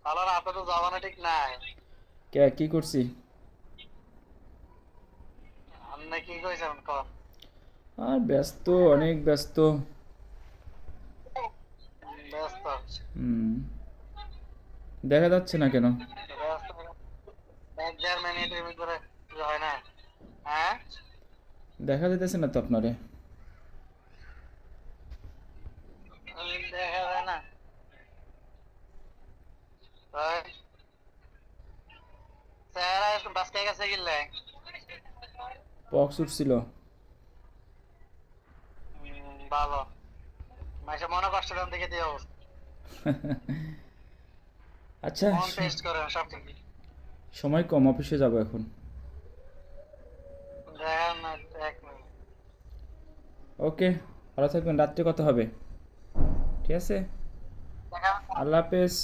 ভালো না, আপনার তো জমানো ঠিক নাই। কে কি করছি? আপনি কি কইছেন কন? আর ব্যস্ত, অনেক ব্যস্ত। ব্যস্ত? হুম। দেখা যাচ্ছে না কেন? ব্যস্ত? 1-1.5 মিনিটের ভিতরে কিছু হয় না? হ্যাঁ, দেখা যেতেছে না তো আপনারে। দেখা যায় না। তাই চেহারা একটু বাঁচকে গেছে গিলে। পক্স উঠছিল। ভালো। মাসে মনে কষ্ট দেন দেখে দিয়ে অবস্থা। আচ্ছা, মন টেস্ট করেন সব ঠিক। সময় কম, অফিসে যাব এখন। দেখেন না, 1 মিনিট। ওকে, ভালো থাকবেন, রাত্রে কথা হবে। ঠিক আছে? দেখা আল্লাহ হাফেজ।